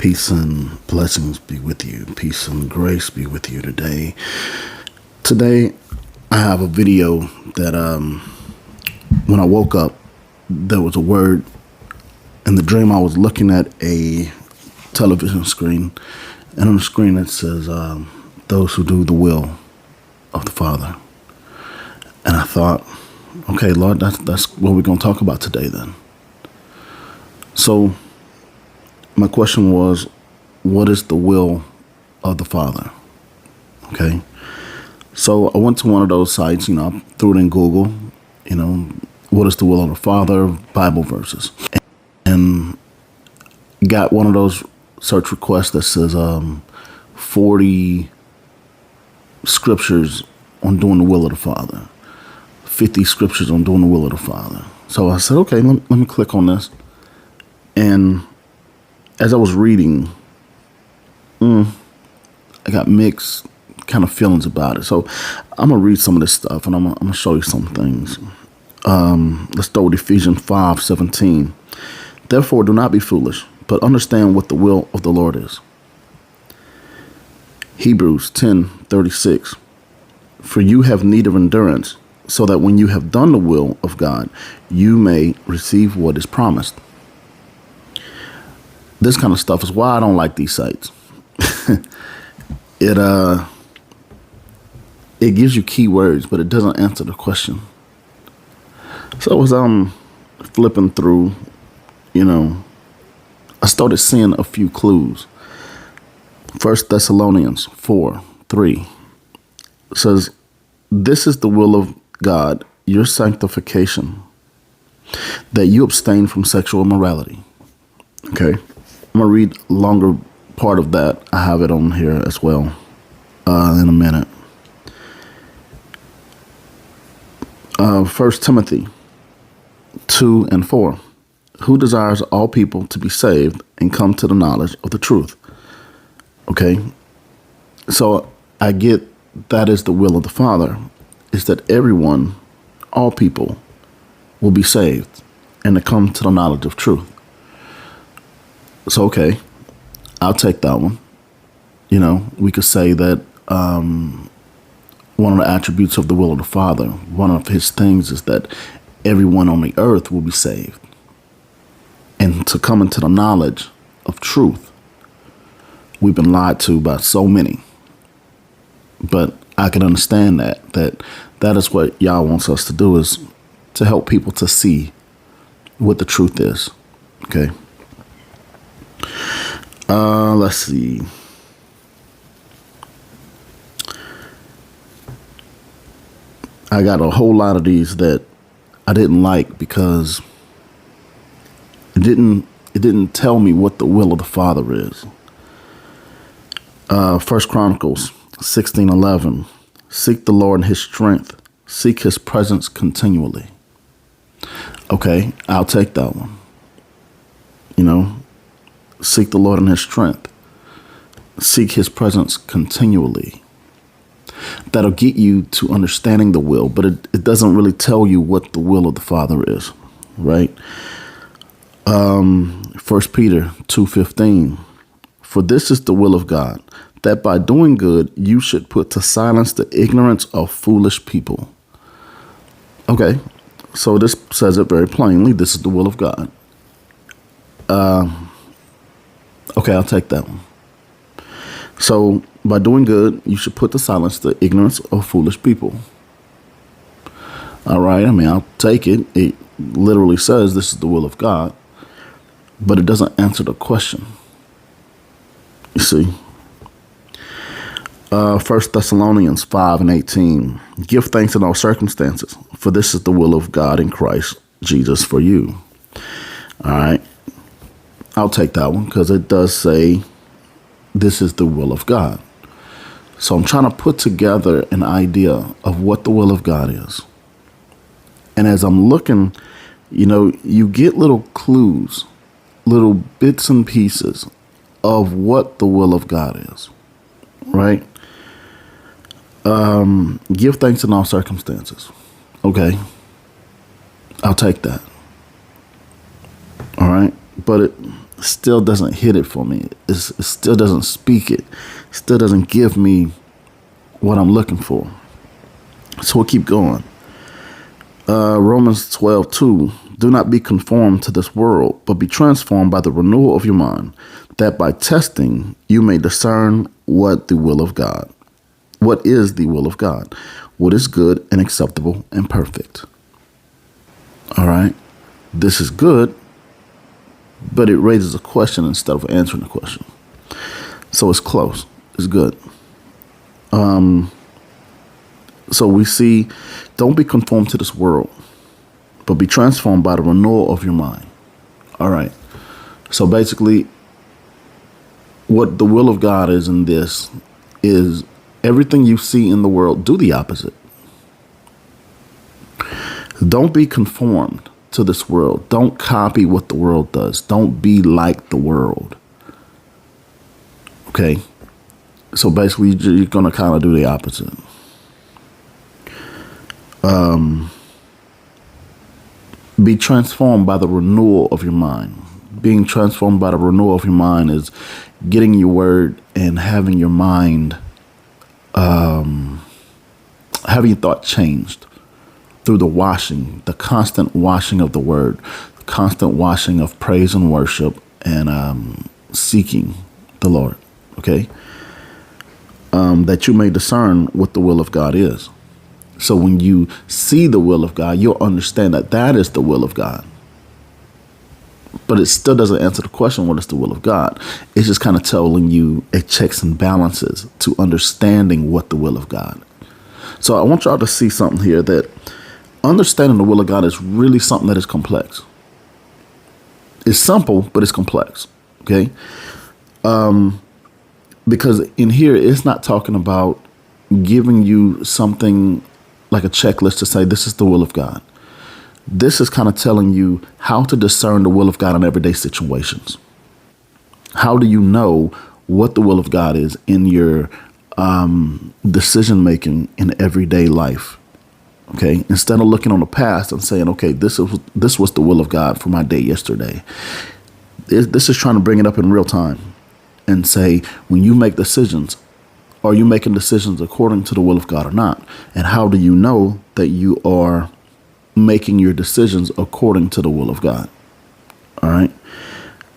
Peace and blessings be with you. Peace and grace be with you today. Today, I have a video that when I woke up, there was a word. In the dream, I was looking at a television screen, and on the screen it says, those who do the will of the Father. And I thought, okay, Lord, that's what we're going to talk about today then. So my question was, what is the will of the Father? Okay. So I went to one of those sites, I threw it in Google, what is the will of the Father, Bible verses. And got one of those search requests that says 40 scriptures on doing the will of the Father, 50 scriptures on doing the will of the Father. So I said, okay, let me click on this. And as I was reading, I got mixed kind of feelings about it. So I'm going to read some of this stuff, and I'm going to show you some things. Let's start with Ephesians 5:17. Therefore, do not be foolish, but understand what the will of the Lord is. Hebrews 10:36. For you have need of endurance, so that when you have done the will of God, you may receive what is promised. This kind of stuff is why I don't like these sites. It gives you keywords, but it doesn't answer the question. So as I'm flipping through, I started seeing a few clues. 1 Thessalonians 4:3 says, this is the will of God, your sanctification, that you abstain from sexual immorality. Okay. I'm going to read a longer part of that. I have it on here as well in a minute. 1 Timothy 2:4. Who desires all people to be saved and come to the knowledge of the truth. Okay. So I get that is the will of the Father, is that everyone, all people, will be saved and to come to the knowledge of truth. So, okay, I'll take that one. We could say that one of the attributes of the will of the Father, one of his things is that everyone on the earth will be saved and to come into the knowledge of truth. We've been lied to by so many, but I can understand that is what Yah wants us to do, is to help people to see what the truth is. Okay. Let's see. I got a whole lot of these that I didn't like because it didn't tell me what the will of the Father is. 1 Chronicles 16:11. Seek the Lord in his strength. Seek his presence continually. Okay, I'll take that one. Seek the Lord in his strength. Seek his presence continually. That'll get you to understanding the will, but it doesn't really tell you what the will of the Father is, right? 1 Peter 2:15. For this is the will of God, that by doing good you should put to silence the ignorance of foolish people. Okay, so this says it very plainly. This is the will of God. Okay, I'll take that one. So by doing good, you should put to silence the ignorance of foolish people. All right, I'll take it. It literally says this is the will of God, but it doesn't answer the question. You see? 1 Thessalonians 5:18. Give thanks in all circumstances, for this is the will of God in Christ Jesus for you. All right. I'll take that one because it does say this is the will of God. So I'm trying to put together an idea of what the will of God is. And as I'm looking, you get little clues, little bits and pieces of what the will of God is, right? Give thanks in all circumstances. Okay. I'll take that. All right. But still doesn't hit it for me. It still doesn't speak it. Still doesn't give me what I'm looking for. So we'll keep going. Romans 12:2. Do not be conformed to this world, but be transformed by the renewal of your mind, that by testing you may discern what the will of God. What is the will of God? What is good and acceptable and perfect? All right. This is good, but it raises a question instead of answering the question. So it's close. It's good. So we see, don't be conformed to this world, but be transformed by the renewal of your mind. All right. So basically, what the will of God is in this is everything you see in the world, do the opposite. Don't be conformed to this world. Don't copy what the world does. Don't be like the world. Okay. So basically, you're going to kind of do the opposite. Be transformed by the renewal of your mind. Being transformed by the renewal of your mind is getting your word and having your mind, having your thought changed through the washing, the constant washing of the word, the constant washing of praise and worship and seeking the Lord. Okay. That you may discern what the will of God is. So when you see the will of God, you'll understand that that is the will of God. But it still doesn't answer the question, what is the will of God? It's just kind of telling you a checks and balances to understanding what the will of God. So I want y'all to see something here, that understanding the will of God is really something that is complex. It's simple, but it's complex. Okay. Because in here, it's not talking about giving you something like a checklist to say, this is the will of God. This is kind of telling you how to discern the will of God in everyday situations. How do you know what the will of God is in your decision making in everyday life? Okay. Instead of looking on the past and saying, okay, this was the will of God for my day yesterday. This is trying to bring it up in real time and say, when you make decisions, are you making decisions according to the will of God or not? And how do you know that you are making your decisions according to the will of God? All right.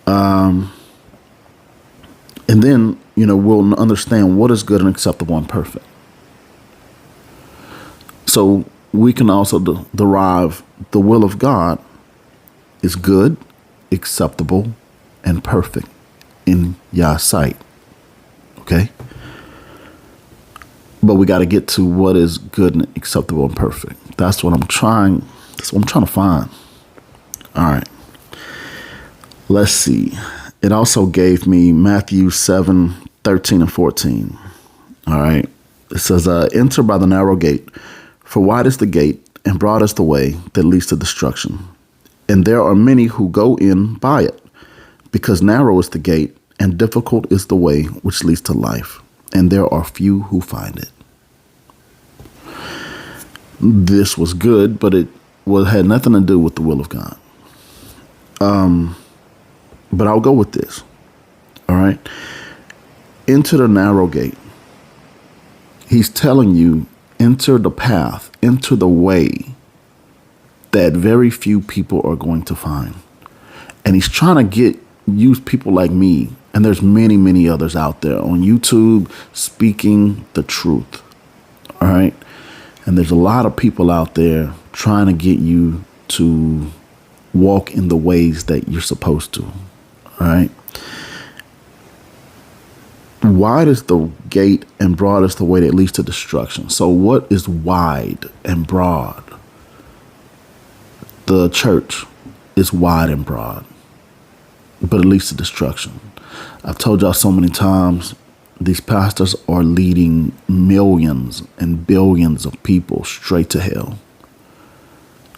And then, we'll understand what is good and acceptable and perfect. So we can also derive the will of God is good, acceptable, and perfect in Yah's sight. Okay. But we got to get to what is good and acceptable and perfect. That's what I'm trying to find. All right. Let's see. It also gave me Matthew 7:13 and 14. All right. It says, enter by the narrow gate, for wide is the gate and broad is the way that leads to destruction. And there are many who go in by it, because narrow is the gate and difficult is the way which leads to life, and there are few who find it. This was good, but it had nothing to do with the will of God. But I'll go with this. All right. Enter the narrow gate. He's telling you, enter the path, enter the way that very few people are going to find. And he's trying to use people like me. And there's many, many others out there on YouTube speaking the truth. All right. And there's a lot of people out there trying to get you to walk in the ways that you're supposed to. All right. Wide is the gate and broad is the way that leads to destruction. So what is wide and broad? The church is wide and broad, but it leads to destruction. I've told y'all so many times, these pastors are leading millions and billions of people straight to hell.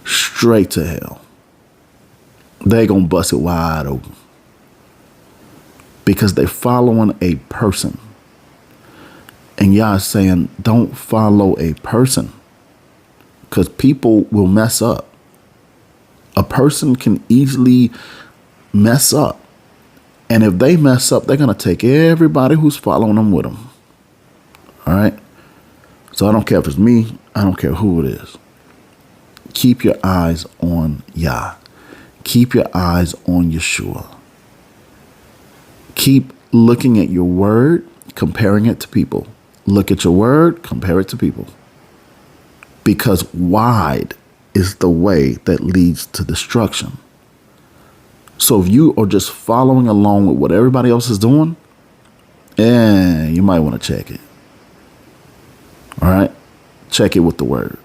Straight to hell. They're going to bust it wide open. Because they're following a person. And y'all saying, don't follow a person. Because people will mess up. A person can easily mess up. And if they mess up, they're going to take everybody who's following them with them. All right? So I don't care if it's me. I don't care who it is. Keep your eyes on Yah. Keep your eyes on Yeshua. Keep looking at your word, comparing it to people. Look at your word, compare it to people. Because wide is the way that leads to destruction. So if you are just following along with what everybody else is doing, you might want to check it. All right? Check it with the word.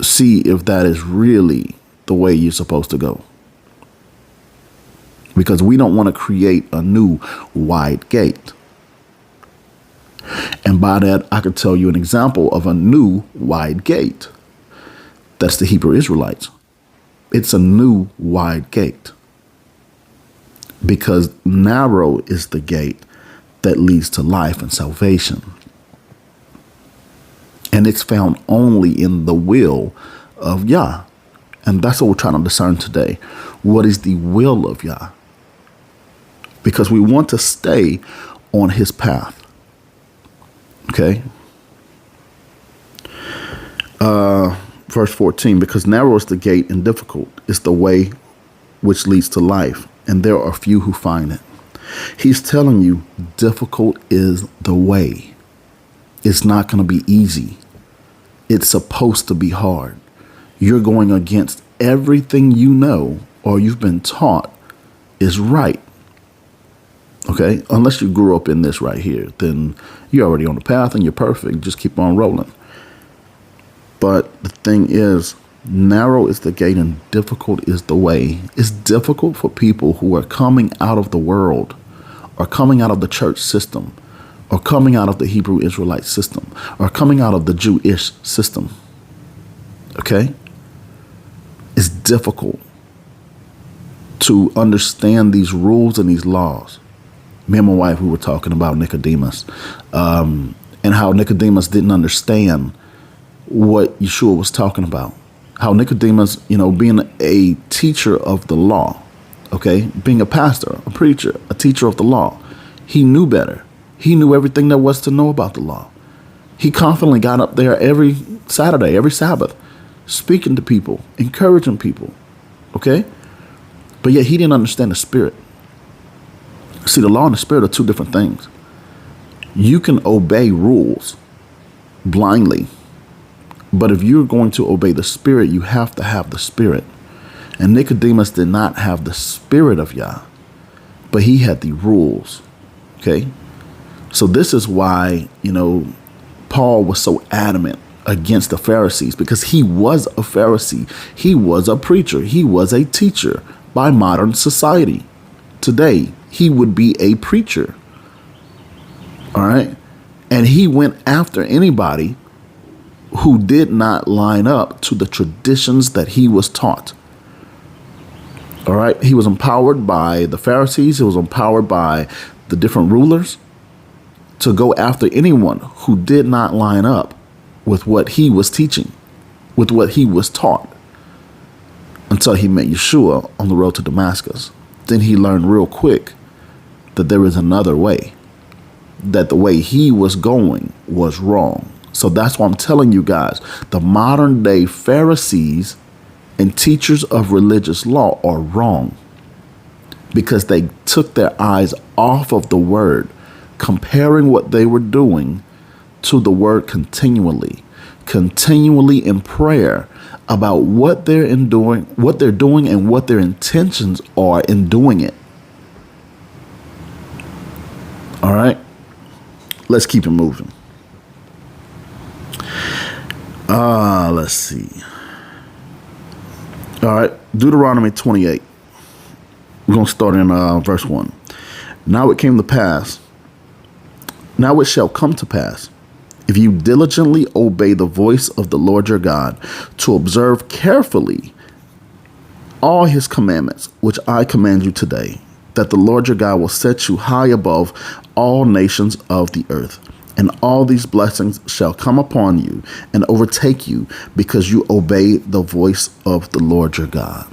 See if that is really the way you're supposed to go. Because we don't want to create a new wide gate. And by that, I could tell you an example of a new wide gate. That's the Hebrew Israelites. It's a new wide gate. Because narrow is the gate that leads to life and salvation. And it's found only in the will of Yah. And that's what we're trying to discern today. What is the will of Yah? Because we want to stay on his path. Okay? Verse 14, because narrow is the gate and difficult is the way which leads to life, and there are few who find it. He's telling you difficult is the way. It's not going to be easy. It's supposed to be hard. You're going against everything you know or you've been taught is right. Okay? Unless you grew up in this right here, then you're already on the path and you're perfect. Just keep on rolling. But the thing is, narrow is the gate and difficult is the way. It's difficult for people who are coming out of the world or coming out of the church system or coming out of the Hebrew Israelite system or coming out of the Jewish system. Okay? It's difficult to understand these rules and these laws. Me and my wife, we were talking about Nicodemus and how Nicodemus didn't understand what Yeshua was talking about. How Nicodemus, being a teacher of the law, okay, being a pastor, a preacher, a teacher of the law, he knew better. He knew everything there was to know about the law. He confidently got up there every Saturday, every Sabbath, speaking to people, encouraging people, okay? But yet he didn't understand the spirit. See, the law and the spirit are two different things. You can obey rules blindly. But if you're going to obey the spirit, you have to have the spirit. And Nicodemus did not have the spirit of Yah, but he had the rules. Okay. So this is why, Paul was so adamant against the Pharisees, because he was a Pharisee. He was a preacher. He was a teacher by modern society. Today, he would be a preacher. All right. And he went after anybody who did not line up to the traditions that he was taught. All right. He was empowered by the Pharisees. He was empowered by the different rulers to go after anyone who did not line up with what he was teaching, with what he was taught, until he met Yeshua on the road to Damascus. Then he learned real quick that there is another way, that the way he was going was wrong. So that's why I'm telling you guys, the modern day Pharisees and teachers of religious law are wrong, because they took their eyes off of the word, comparing what they were doing to the word continually in prayer about what they're doing and what their intentions are in doing it. All right, let's keep it moving. Let's see. All right, Deuteronomy 28. We're going to start in verse 1. Now it shall come to pass, if you diligently obey the voice of the Lord your God, to observe carefully all his commandments, which I command you today, that the Lord your God will set you high above all nations of the earth. And all these blessings shall come upon you and overtake you, because you obey the voice of the Lord your God.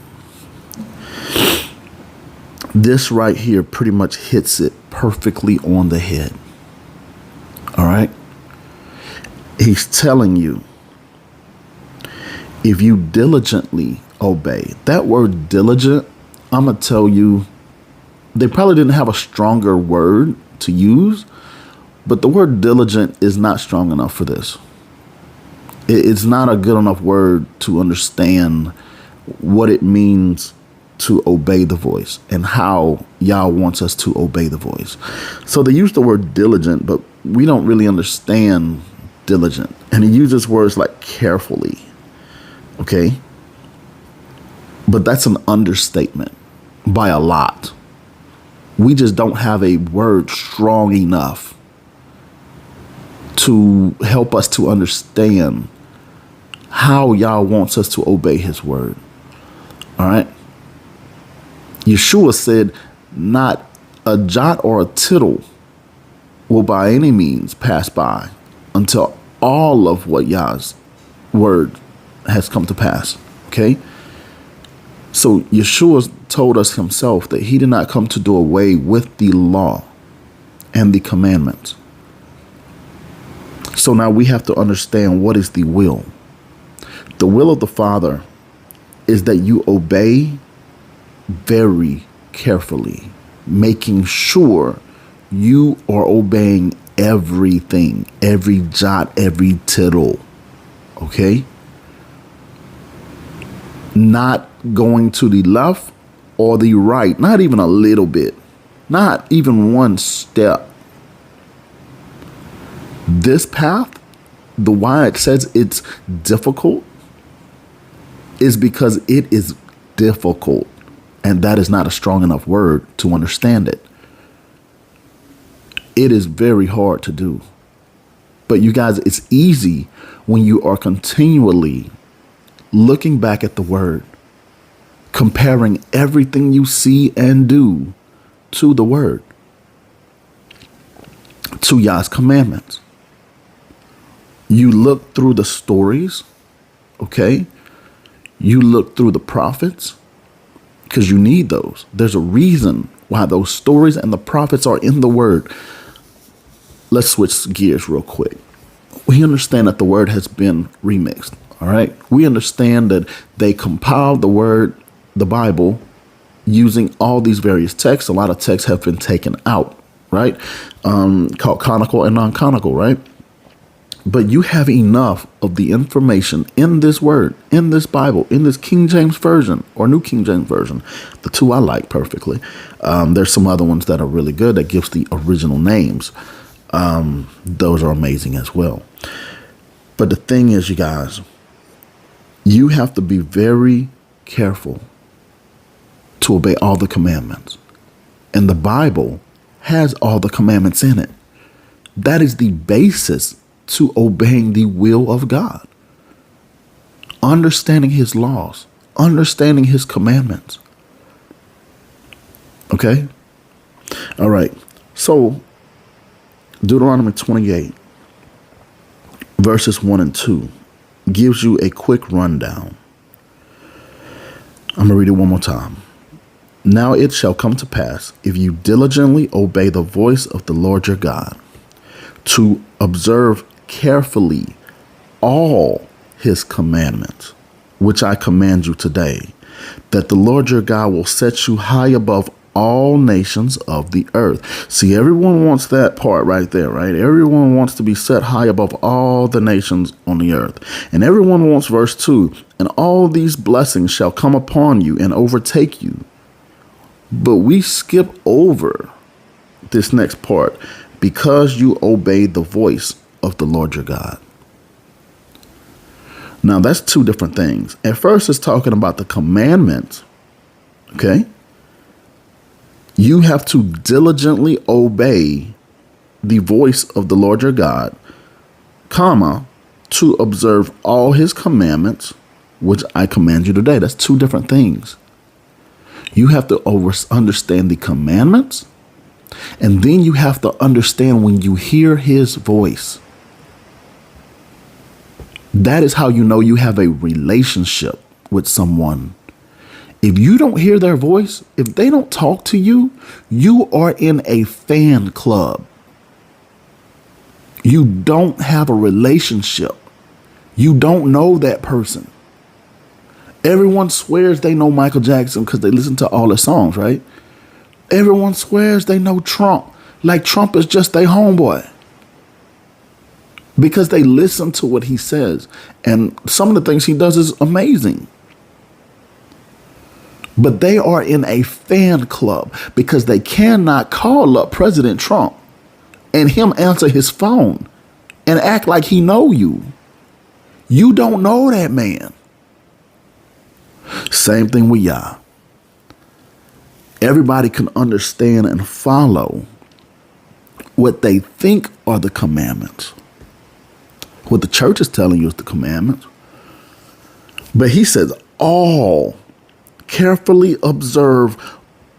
This right here pretty much hits it perfectly on the head. All right. He's telling you, if you diligently obey, that word diligent, I'm going to tell you, they probably didn't have a stronger word to use, but the word diligent is not strong enough for this. It's not a good enough word to understand what it means to obey the voice and how Yah wants us to obey the voice. So they use the word diligent, but we don't really understand diligent. And he uses words like carefully. Okay. But that's an understatement by a lot. We just don't have a word strong enough to help us to understand how Yah wants us to obey his word. All right. Yeshua said, not a jot or a tittle will by any means pass by until all of what Yah's word has come to pass. Okay. So Yeshua told us himself that he did not come to do away with the law and the commandments. So now we have to understand what is the will. The will of the Father is that you obey very carefully, making sure you are obeying everything, every jot, every tittle. Okay? Not going to the left or the right, not even a little bit, not even one step. This path, the why it says it's difficult, is because it is difficult. And that is not a strong enough word to understand it. It is very hard to do. But you guys, it's easy when you are continually looking back at the word, comparing everything you see and do to the word, to Yah's commandments. You look through the stories, okay? You look through the prophets, because you need those. There's a reason why those stories and the prophets are in the word. Let's switch gears real quick. We understand that the word has been remixed. All right. We understand that they compiled the word, the Bible, using all these various texts. A lot of texts have been taken out, right? Called canonical and non-canonical, right? But you have enough of the information in this word, in this Bible, in this King James Version or New King James Version. The two I like perfectly. There's some other ones that are really good that gives the original names. Those are amazing as well. But the thing is, you guys, you have to be very careful to obey all the commandments. And the Bible has all the commandments in it. That is the basis to obeying the will of God. Understanding his laws, understanding his commandments. Okay? All right. So, Deuteronomy 28, verses 1 and 2, gives you a quick rundown. I'm going to read it one more time. Now it shall come to pass, if you diligently obey the voice of the Lord your God, to observe carefully all his commandments, which I command you today, that the Lord your God will set you high above all nations of the earth. See, everyone wants that part right there, right? Everyone wants to be set high above all the nations on the earth. And everyone wants verse 2, and all these blessings shall come upon you and overtake you. But we skip over this next part, because you obeyed the voice of the Lord your God. Now, that's two different things. At first, it's talking about the commandments, okay? You have to diligently obey the voice of the Lord your God, comma, to observe all his commandments, which I command you today. That's two different things. You have to understand the commandments, and then you have to understand when you hear his voice. That is how you know you have a relationship with someone, If you don't hear their voice, if they don't talk to you, you are in a fan club. You don't have a relationship. You don't know that person. Everyone swears they know Michael Jackson because they listen to all his songs, right? Everyone swears they know Trump, like Trump is just their homeboy, because they listen to what he says. And some of the things he does is amazing. But they are in a fan club because they cannot call up President Trump and him answer his phone and act like he know you. You don't know that man. Same thing with Yah. Everybody can understand and follow what they think are the commandments. What the church is telling you is the commandments. But he says all, carefully observe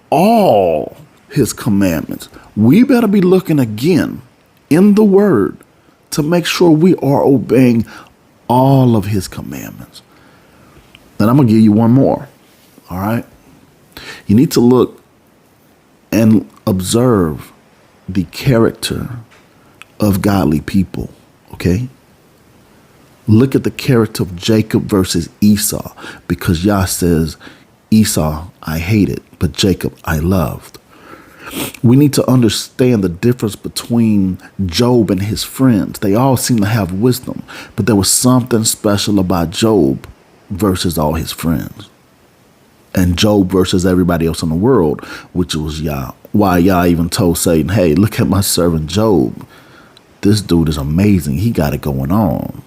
all his commandments. We better be looking again in the word to make sure we are obeying all of his commandments. Then I'm going to give you one more. All right. You need to look and observe the character of godly people. Okay. Look at the character of Jacob versus Esau, because Yah says, Esau I hated, but Jacob I loved. We need to understand the difference between Job and his friends. They all seem to have wisdom, but there was something special about Job versus all his friends. And Job versus everybody else in the world, which was Yah. Why Yah even told Satan, hey, look at my servant Job. This dude is amazing. He got it going on.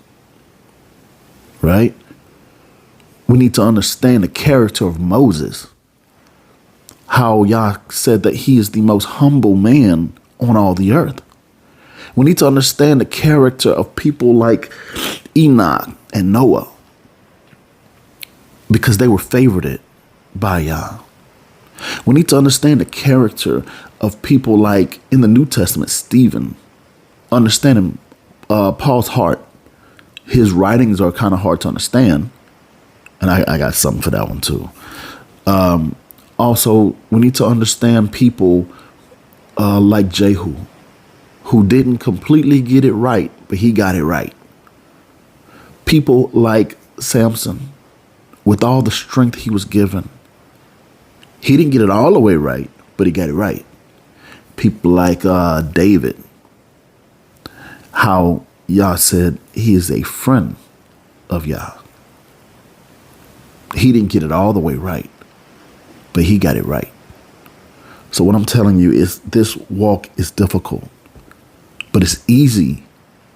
Right? We need to understand the character of Moses. How Yah said that he is the most humble man on all the earth. We need to understand the character of people like Enoch and Noah, because they were favored by Yah. We need to understand the character of people like in the New Testament, Stephen. Understanding Paul's heart. His writings are kind of hard to understand. And I got something for that one too. Also, we need to understand people like Jehu, who didn't completely get it right, but he got it right. People like Samson, with all the strength he was given. He didn't get it all the way right, but he got it right. People like David, how Yah said he is a friend of Yah. He didn't get it all the way right, but he got it right. So what I'm telling you is this walk is difficult, but it's easy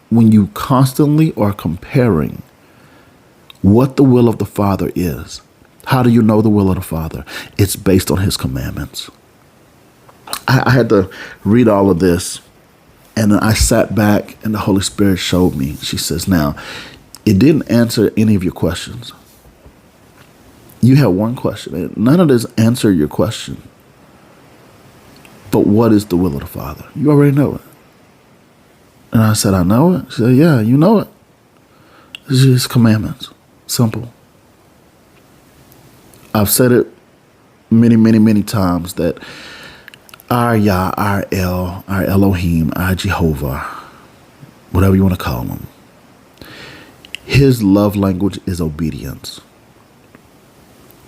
when you constantly are comparing what the will of the Father is. How do you know the will of the Father? It's based on his commandments. I had to read all of this, and then I sat back and the Holy Spirit showed me. She says, now, it didn't answer any of your questions. You had one question. None of this answered your question. But what is the will of the Father? You already know it. And I said, I know it. She said, yeah, you know it. It's his commandments. Simple. I've said it many, many, many times that our Yah, our El, our Elohim, our Jehovah, whatever you want to call him, his love language is obedience.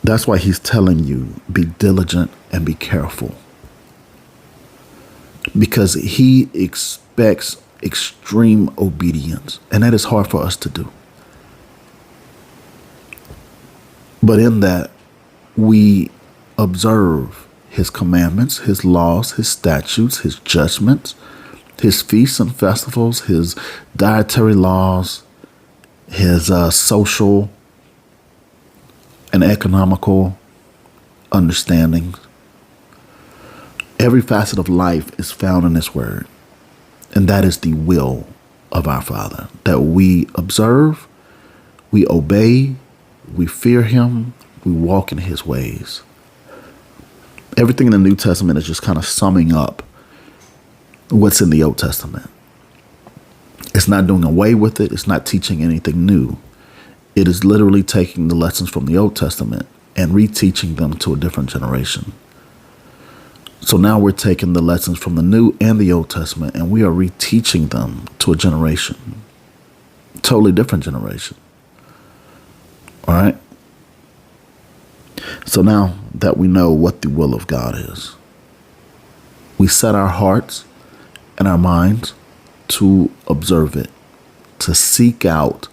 That's why he's telling you, be diligent and be careful. Because he expects extreme obedience, and that is hard for us to do. But in that, we observe his commandments, his laws, his statutes, his judgments, his feasts and festivals, his dietary laws, his social and economical understandings. Every facet of life is found in this word. And that is the will of our Father, that we observe, we obey, we fear him, we walk in his ways. Everything in the New Testament is just kind of summing up what's in the Old Testament. It's not doing away with it. It's not teaching anything new. It is literally taking the lessons from the Old Testament and reteaching them to a different generation. So now we're taking the lessons from the New and the Old Testament, and we are reteaching them to a generation, totally different generation. All right. So now that we know what the will of God is, we set our hearts and our minds to observe it, to seek out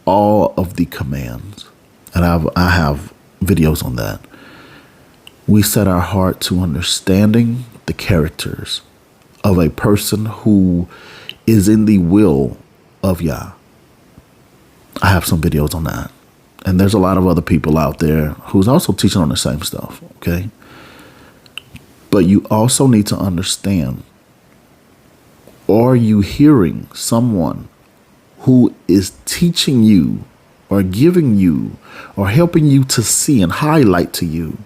all of the commands. And I have videos on that. We set our heart to understanding the characters of a person who is in the will of Yah. I have some videos on that. And there's a lot of other people out there who's also teaching on the same stuff, okay? But you also need to understand, are you hearing someone who is teaching you or giving you or helping you to see and highlight to you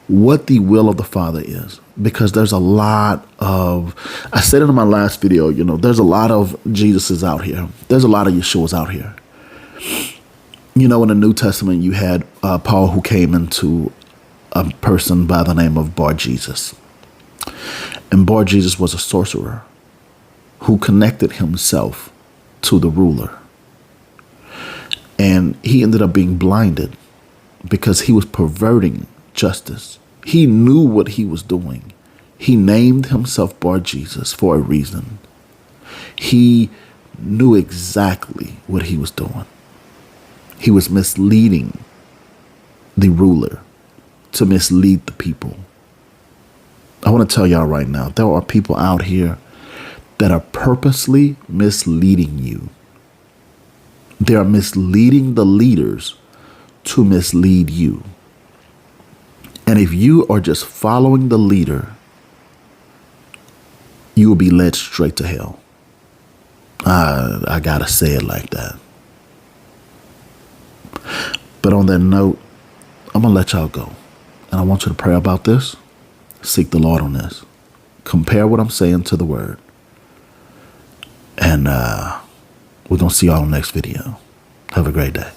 what the will of the Father is? Because there's a lot of, I said it in my last video, there's a lot of Jesuses out here. There's a lot of Yeshuas out here. In the New Testament, you had Paul, who came into a person by the name of Bar Jesus. And Bar Jesus was a sorcerer who connected himself to the ruler. And he ended up being blinded because he was perverting justice. He knew what he was doing. He named himself Bar Jesus for a reason. He knew exactly what he was doing. He was misleading the ruler to mislead the people. I want to tell y'all right now, there are people out here that are purposely misleading you. They are misleading the leaders to mislead you. And if you are just following the leader, you will be led straight to hell. I gotta say it like that. But on that note, I'm gonna let y'all go. And I want you to pray about this. Seek the Lord on this. Compare what I'm saying to the word. And we're gonna see y'all in the next video. Have a great day.